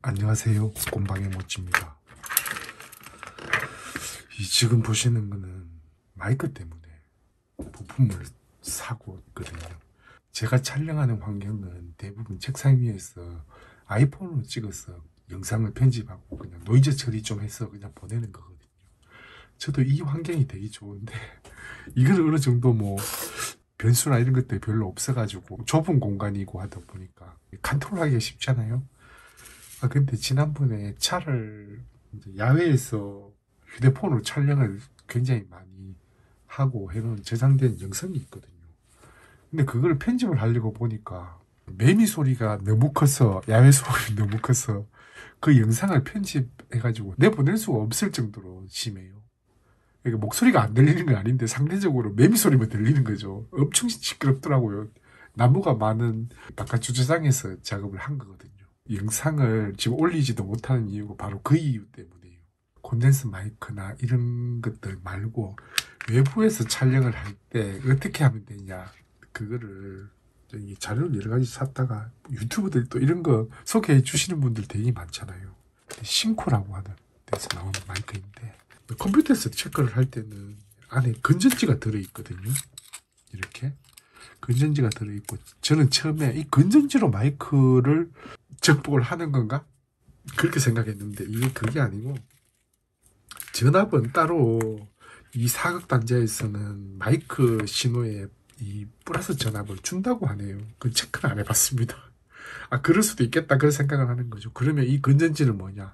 안녕하세요. 곰방의 모찌입니다. 지금 보시는 거는 마이크 때문에 부품을 사고 있거든요. 제가 촬영하는 환경은 대부분 책상 위에서 아이폰으로 찍어서 영상을 편집하고 그냥 노이즈 처리 좀 해서 그냥 보내는 거거든요. 저도 이 환경이 되게 좋은데 이걸 어느 정도 변수나 이런 것들이 별로 없어가지고 좁은 공간이고 하다 보니까 컨트롤하기가 쉽잖아요. 근데 지난번에 차를 야외에서 휴대폰으로 촬영을 굉장히 많이 하고 해놓은 저장된 영상이 있거든요. 근데 그걸 편집을 하려고 보니까 매미 소리가 너무 커서, 야외 소리 너무 커서 그 영상을 편집해가지고 내보낼 수가 없을 정도로 심해요. 그러니까 목소리가 안 들리는 건 아닌데 상대적으로 매미 소리만 들리는 거죠. 엄청 시끄럽더라고요. 나무가 많은 바깥 주차장에서 작업을 한 거거든요. 영상을 지금 올리지도 못하는 이유가 바로 그 이유 때문이에요. 콘덴서 마이크나 이런 것들 말고 외부에서 촬영을 할 때 어떻게 하면 되냐, 그거를 자료를 여러 가지 찾다가 유튜브들 또 이런 거 소개해 주시는 분들 되게 많잖아요. 싱코라고 하는 데서 나오는 마이크인데 컴퓨터에서 체크를 할 때는 안에 건전지가 들어있거든요. 이렇게 건전지가 들어있고, 저는 처음에 이 건전지로 마이크를 정복을 하는 건가? 그렇게 생각했는데 이게 그게 아니고, 전압은 따로 이 사각 단자에서는 마이크 신호에 이 플러스 전압을 준다고 하네요. 그 체크는 안 해봤습니다. 그럴 수도 있겠다 그런 생각을 하는 거죠. 그러면 이 건전지는 뭐냐,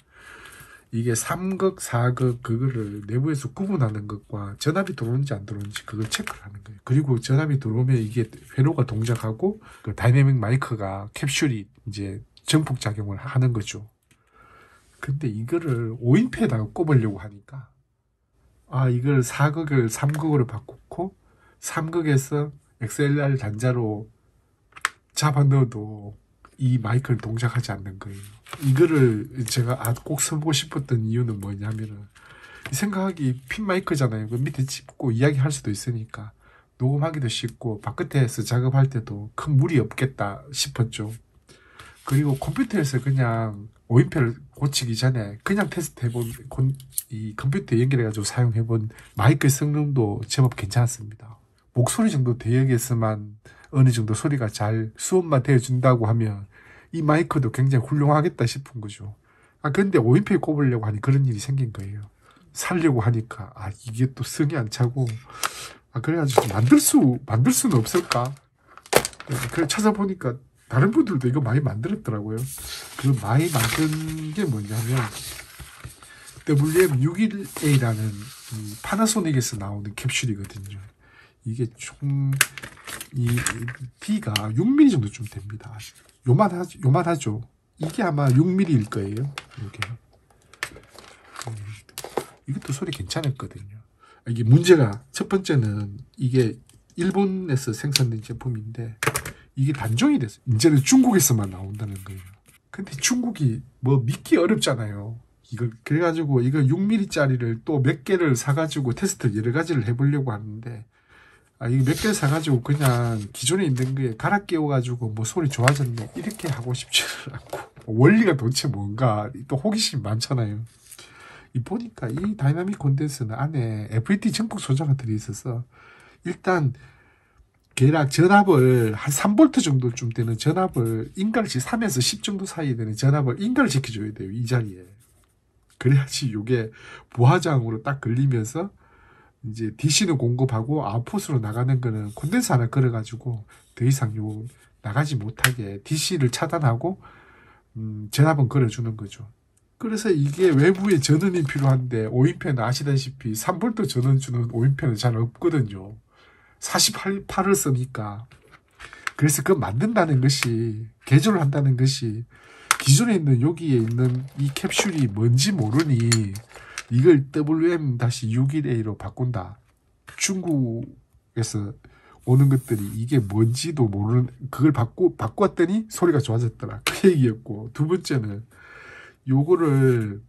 이게 3극, 4극 그거를 내부에서 구분하는 것과 전압이 들어오는지 안 들어오는지 그걸 체크를 하는 거예요. 그리고 전압이 들어오면 이게 회로가 동작하고 그 다이내믹 마이크가 캡슐이 이제 정폭 작용을 하는 거죠. 근데 이거를 5인패에다가 꼽으려고 하니까 이걸 4극을 3극으로 바꾸고 3극에서 XLR 단자로 잡아 넣어도 이 마이크를 동작하지 않는 거예요. 이거를 제가 꼭 써보고 싶었던 이유는 뭐냐면은, 생각하기 핀 마이크잖아요. 그 밑에 짚고 이야기할 수도 있으니까 녹음하기도 쉽고 바깥에서 작업할 때도 큰 무리 없겠다 싶었죠. 그리고 컴퓨터에서 그냥 5인패를 고치기 전에 그냥 테스트 해본, 이 컴퓨터에 연결해가지고 사용해본 마이크 성능도 제법 괜찮았습니다. 목소리 정도 대역에서만 어느 정도 소리가 잘 수업만 되어준다고 하면 이 마이크도 굉장히 훌륭하겠다 싶은 거죠. 근데 5인패에 꼽으려고 하니 그런 일이 생긴 거예요. 살려고 하니까 이게 또 성이 안 차고, 그래가지고 만들 수는 없을까? 그래 찾아보니까 다른 분들도 이거 많이 만들었더라고요. 그 많이 만든 게 뭐냐면 WM61A라는 파나소닉에서 나오는 캡슐이거든요. 이게 총 이 D가 6mm 정도 좀 됩니다. 요만하죠. 이게 아마 6mm일 거예요. 이렇게. 이것도 소리 괜찮았거든요. 이게 문제가, 첫 번째는 이게 일본에서 생산된 제품인데 이게 단종이 됐어요. 이제는 중국에서만 나온다는 거예요. 근데 중국이 믿기 어렵잖아요. 그래가지고 이거 6mm짜리를 또 몇 개를 사가지고 테스트 여러 가지를 해보려고 하는데, 이거 몇 개를 사가지고 그냥 기존에 있는 거에 갈아 끼워가지고 소리 좋아졌네 이렇게 하고 싶지는 않고, 원리가 도대체 뭔가 또 호기심이 많잖아요. 보니까 이 다이나믹 콘덴서는 안에 FET 정폭 소자가 들어있어서 일단 계략 전압을 한 3V 정도쯤 되는 전압을 3에서 10 정도 사이에 되는 전압을 인가를 지켜줘야 돼요, 이 자리에. 그래야지 이게 부하장으로 딱 걸리면서 이제 DC는 공급하고 아웃풋으로 나가는 거는 콘덴서 하나 걸어가지고 더 이상 나가지 못하게 DC를 차단하고 전압은 걸어주는 거죠. 그래서 이게 외부에 전원이 필요한데 5인패는 아시다시피 3V 전원 주는 5인패는 잘 없거든요. 48을 쓰니까. 그래서 그거 만든다는 것이, 개조를 한다는 것이, 기존에 있는 여기에 있는 이 캡슐이 뭔지 모르니 이걸 WM-61A로 바꾼다. 중국에서 오는 것들이 이게 뭔지도 모르는, 그걸 바꿨더니 소리가 좋아졌더라. 그 얘기였고, 두 번째는 요거를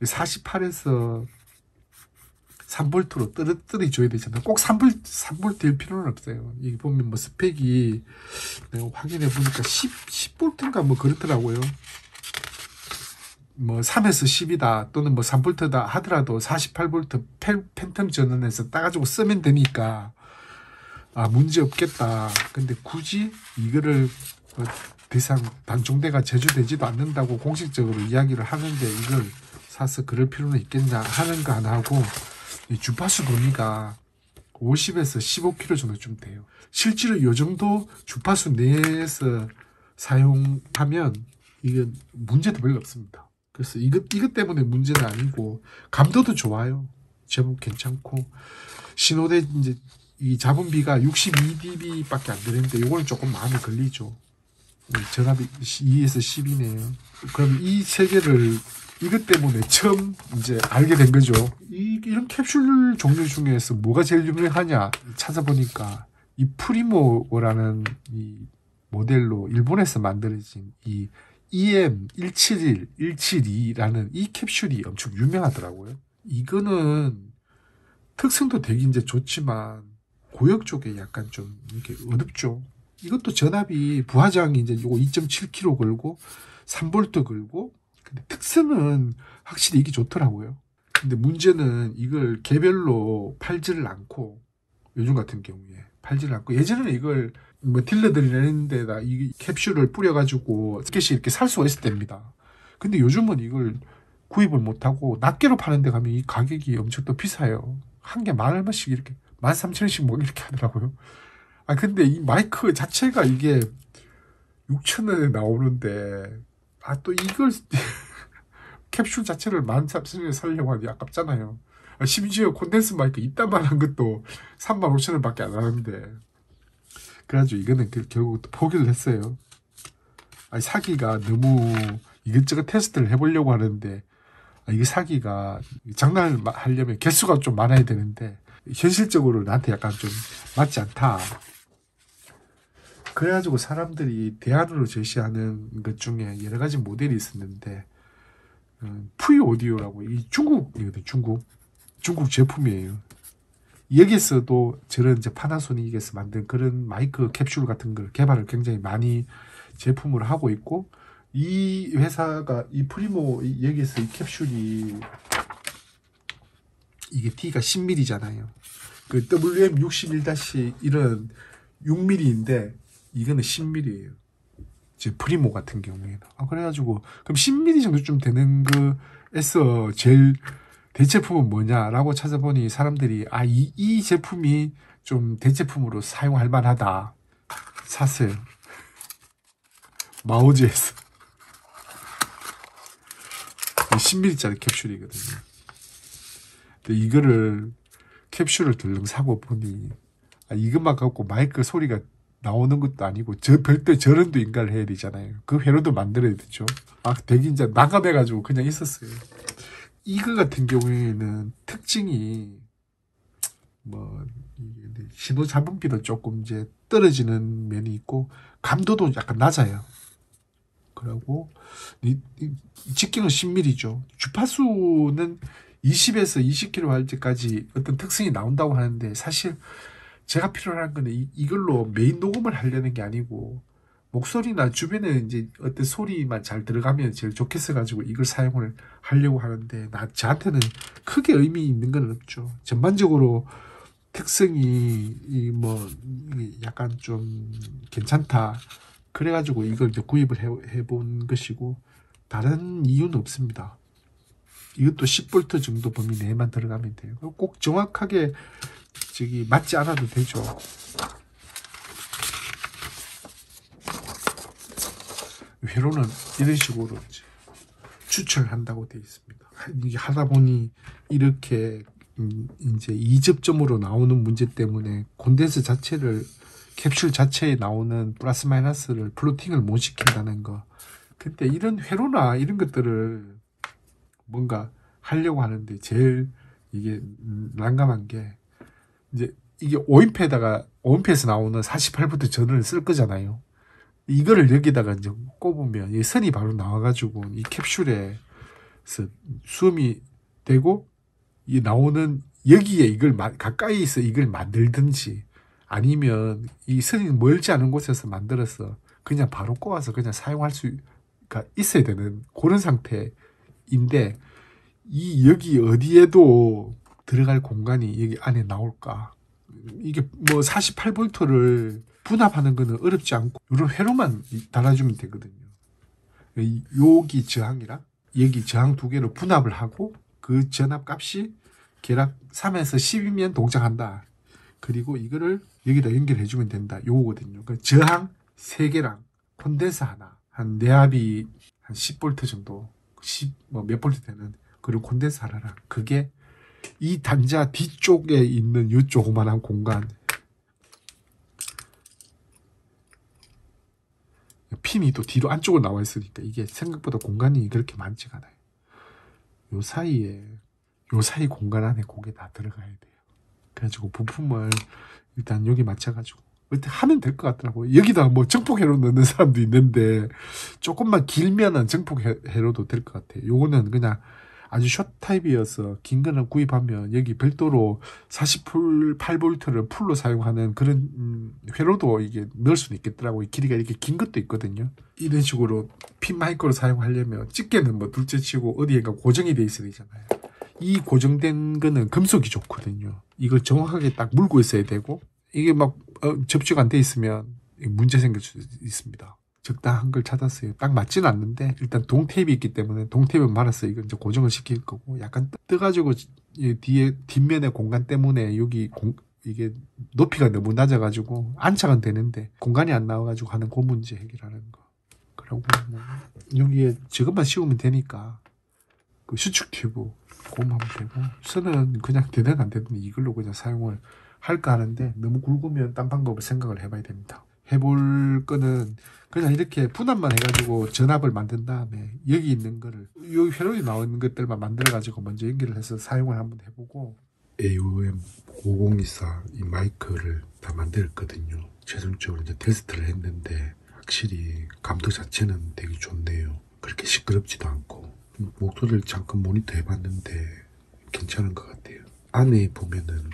48에서 3V로 떨어뜨려 줘야 되잖아요. 꼭 3V일 필요는 없어요. 여기 보면 스펙이 내가 확인해 보니까 10V인가 그렇더라고요. 뭐 3에서 10이다 또는 뭐 3볼트다 하더라도 48볼트 팬텀 전원에서 따가지고 쓰면 되니까 문제 없겠다. 근데 굳이 이거를 더 이상 단종대가 제조되지도 않는다고 공식적으로 이야기를 하는데 이걸 사서 그럴 필요는 있겠냐 하는 거 안 하고, 이 주파수 범위가 50에서 15km 정도 좀 돼요. 실제로 이 정도 주파수 내에서 사용하면 이건 문제도 별로 없습니다. 그래서 이것 때문에 문제는 아니고, 감도도 좋아요. 제법 괜찮고, 신호대 이제 이 잡음비가 62dB 밖에 안 되는데 요거는 조금 마음에 걸리죠. 전압이 2에서 10이네요. 그럼 이 세 개를 이것 때문에 처음 이제 알게 된 거죠. 이런 캡슐 종류 중에서 뭐가 제일 유명하냐 찾아보니까 이 프리모라는 이 모델로 일본에서 만들어진 이 EM171, 172라는 이 캡슐이 엄청 유명하더라고요. 이거는 특성도 되게 이제 좋지만 고역 쪽에 약간 좀 이렇게 어둡죠. 이것도 전압이 부하장이 이제 요거 2.7kg 걸고 3V 걸고, 근데 특성은 확실히 이게 좋더라고요. 근데 문제는 이걸 개별로 팔지를 않고, 요즘 같은 경우에 팔지를 않고, 예전에는 이걸 뭐 딜러들이 내는 데다 이 캡슐을 뿌려가지고 몇 개씩 이렇게 살 수가 있을 때입니다. 근데 요즘은 이걸 구입을 못하고 낱개로 파는 데 가면 이 가격이 엄청 또 비싸요. 한 개 10,000원씩 이렇게 13,000원씩 뭐 이렇게 하더라고요. 근데 이 마이크 자체가 이게 6,000원에 나오는데, 또 이걸 캡슐 자체를 13,000원에 사려고 하니 아깝잖아요. 심지어 콘덴스 마이크 이따만한 것도 35,000원 밖에 안 하는데. 그래가지고 이거는 결국 또 포기를 했어요. 사기가 너무 이것저것 테스트를 해보려고 하는데, 이게 사기가 장난을 하려면 개수가 좀 많아야 되는데, 현실적으로 나한테 약간 좀 맞지 않다. 그래가지고 사람들이 대안으로 제시하는 것 중에 여러 가지 모델이 있었는데, 푸이 오디오라고, 이 중국이거든요. 중국 제품이에요. 여기서도 저런 이제 파나소닉에서 만든 그런 마이크 캡슐 같은 걸 개발을 굉장히 많이 제품으로 하고 있고, 이 회사가 이 프리모 여기서 이 캡슐이 이게 T가 10mm잖아요. 그 WM61-1은 6mm인데 이거는 10mm예요. 이제 프리모 같은 경우에는. 그래가지고 그럼 10mm 정도쯤 되는 거에서 제일 대체품은 뭐냐라고 찾아보니 사람들이 이 제품이 좀 대체품으로 사용할 만하다. 샀어요. 마오지에서 10mm짜리 캡슐이거든요. 근데 이거를 캡슐을 들렁 사고 보니 이것만 갖고 마이크 소리가 나오는 것도 아니고 별도의 전원도 인가를 해야 되잖아요. 그 회로도 만들어야 되죠. 되게 이제 난감해가지고 그냥 있었어요. 이거 같은 경우에는 특징이 신호 잡음비도 조금 이제 떨어지는 면이 있고 감도도 약간 낮아요. 그리고 직경은 10mm죠. 주파수는 20에서 20kHz까지 어떤 특성이 나온다고 하는데, 사실 제가 필요한 거는 이걸로 메인 녹음을 하려는 게 아니고, 목소리나 주변에 이제 어떤 소리만 잘 들어가면 제일 좋겠어가지고 이걸 사용을 하려고 하는데, 저한테는 크게 의미 있는 건 없죠. 전반적으로 특성이 약간 좀 괜찮다. 그래가지고 이걸 이제 구입을 해본 것이고, 다른 이유는 없습니다. 이것도 10V 정도 범위 내에만 들어가면 돼요. 꼭 정확하게 맞지 않아도 되죠. 회로는 이런 식으로 추출한다고 되어 있습니다. 이게 하다 보니 이렇게 이제 이접점으로 나오는 문제 때문에 콘덴서 자체를 캡슐 자체에 나오는 플러스 마이너스를 플로팅을 못 시킨다는 거. 근데 이런 회로나 이런 것들을 뭔가 하려고 하는데 제일 이게 난감한 게, 이제 이게 5인페에서 나오는 48V 전원을 쓸 거잖아요. 이거를 여기다가 이제 꼽으면 이 선이 바로 나와가지고 이 캡슐에 수음이 되고, 이 나오는 여기에 이걸 가까이서 이걸 만들든지, 아니면 이 선이 멀지 않은 곳에서 만들어서 그냥 바로 꼽아서 그냥 사용할 수가 있어야 되는 그런 상태. 인데 이 여기 어디에도 들어갈 공간이 여기 안에 나올까? 이게 뭐 48V를 분압하는 거는 어렵지 않고 이런 회로만 달아주면 되거든요. 여기 저항이랑 여기 저항 두 개를 분압을 하고 그 전압 값이 계락 3에서 10이면 동작한다. 그리고 이거를 여기다 연결해주면 된다. 요거거든요. 그러니까 저항 3개랑 콘덴서 하나, 한 내압이 한 10V 정도, 몇 볼트 되는 그리고 콘덴서 하나랑 그게 이 단자 뒤쪽에 있는 요 조그만한 공간, 핀이 또 뒤로 안쪽으로 나와 있으니까 이게 생각보다 공간이 그렇게 많지가 않아요. 요 사이 공간 안에 그게 다 들어가야 돼요. 그래가지고 부품을 일단 여기 맞춰가지고 일단 하면 될 것 같더라고요. 여기다 뭐 정폭회로 넣는 사람도 있는데 조금만 길면은 정폭회로도 될 것 같아요. 요거는 그냥 아주 숏 타입이어서 긴 거는 구입하면 여기 별도로 48V를 풀로 사용하는 그런 회로도 이게 넣을 수는 있겠더라고요. 길이가 이렇게 긴 것도 있거든요. 이런 식으로 핀 마이크로 사용하려면 집게는 뭐 둘째 치고 어디에가 고정이 돼 있어야 되잖아요. 이 고정된 거는 금속이 좋거든요. 이걸 정확하게 딱 물고 있어야 되고 이게 막 접지가 안 돼 있으면 문제 생길 수 있습니다. 적당한 걸 찾았어요. 딱 맞지는 않는데 일단 동테이프 있기 때문에 동테이프 말아서 이거 이제 고정을 시킬 거고 약간 떠가지고 뒤에 뒷면의 공간 때문에 여기 이게 높이가 너무 낮아가지고 안착은 되는데 공간이 안 나와가지고 하는 그 문제 해결하는 거. 그리고 뭐 여기에 저것만 씌우면 되니까 그 수축 튜브 그거만 하면 되고 선은 그냥 되든 안 되든 이걸로 그냥 사용을 할까 하는데 너무 굵으면 딴 방법을 생각을 해봐야 됩니다. 해볼 거는 그냥 이렇게 분압만 해가지고 전압을 만든 다음에 여기 있는 거를 여기 회로에 나와 있는 것들만 만들어 가지고 먼저 연결을 해서 사용을 한번 해보고 AOM 5024 이 마이크를 다 만들었거든요. 최종적으로 이제 테스트를 했는데 확실히 감도 자체는 되게 좋네요. 그렇게 시끄럽지도 않고 목소리를 잠깐 모니터 해봤는데 괜찮은 것 같아요. 안에 보면은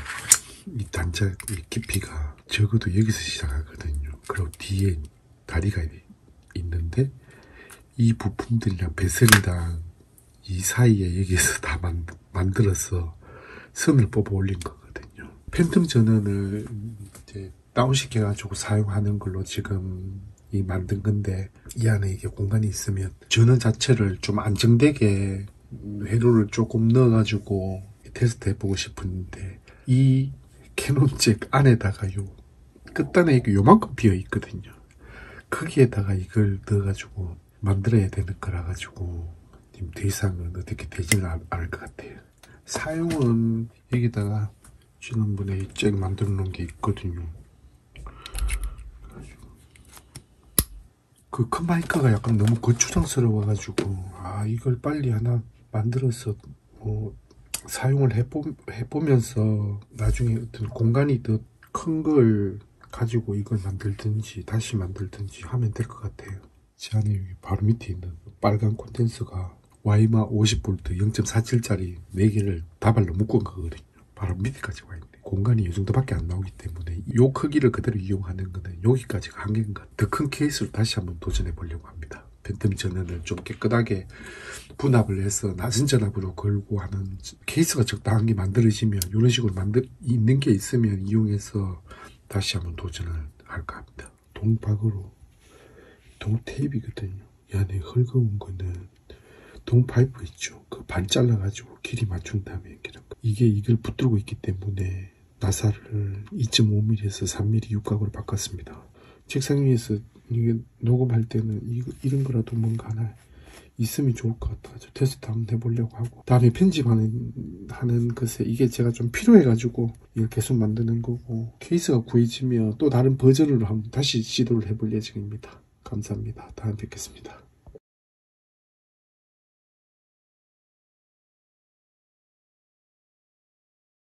이 단자 깊이가 적어도 여기서 시작하거든요. 그리고 뒤에 다리가 있는데 이 부품들이랑 배선이랑 이 사이에 여기서 다 만들어서 선을 뽑아 올린 거거든요. 팬텀 전원을 이제 다운시켜 가지고 사용하는 걸로 지금 이 만든 건데 이 안에 이게 공간이 있으면 전원 자체를 좀 안정되게 회로를 조금 넣어 가지고 테스트 해보고 싶은데 이 캐논잭 안에다가 요 끝단에 이게 요만큼 비어 있거든요. 거기에다가 이걸 넣어가지고 만들어야 되는 거라 가지고 지금 더 이상은 어떻게 되지는 않을 것 같아요. 사용은 여기다가 지난번에 이 잭 만들어 놓은 게 있거든요. 그 큰 마이크가 약간 너무 거추장스러워 가지고 이걸 빨리 하나 만들어서 사용을 해보면서 나중에 어떤 공간이 더 큰 걸 가지고 이걸 만들든지 다시 만들든지 하면 될 것 같아요. 제 안에 여기 바로 밑에 있는 빨간 콘덴서가 와이마 50V 0.47짜리 4개를 다발로 묶은 거거든요. 바로 밑에까지 와 있네. 공간이 이 정도밖에 안 나오기 때문에 이 크기를 그대로 이용하는 거는 여기까지가 한계인 것 같아요. 더 큰 케이스로 다시 한번 도전해 보려고 합니다. 팬텀 전원을 좀 깨끗하게 분압을 해서 낮은 전압으로 걸고 하는 케이스가 적당한 게 만들어지면 이런 식으로 있는 게 있으면 이용해서 다시 한번 도전을 할까 합니다. 동박으로 동테이프거든요. 이 안에 헐거운 거는 동파이프 있죠. 그 반 잘라가지고 길이 맞춘 다음에 이걸 붙들고 있기 때문에 나사를 2.5mm에서 3mm 육각으로 바꿨습니다. 책상 위에서 이게 녹음할 때는 이런 거라도 뭔가 하나 있으면 좋을 것 같아가지고 테스트 한번 해보려고 하고 다음에 편집하는 것에 이게 제가 좀 필요해가지고 이걸 계속 만드는 거고 케이스가 구해지면 또 다른 버전으로 한번 다시 시도를 해볼 예정입니다. 감사합니다. 다음에 뵙겠습니다.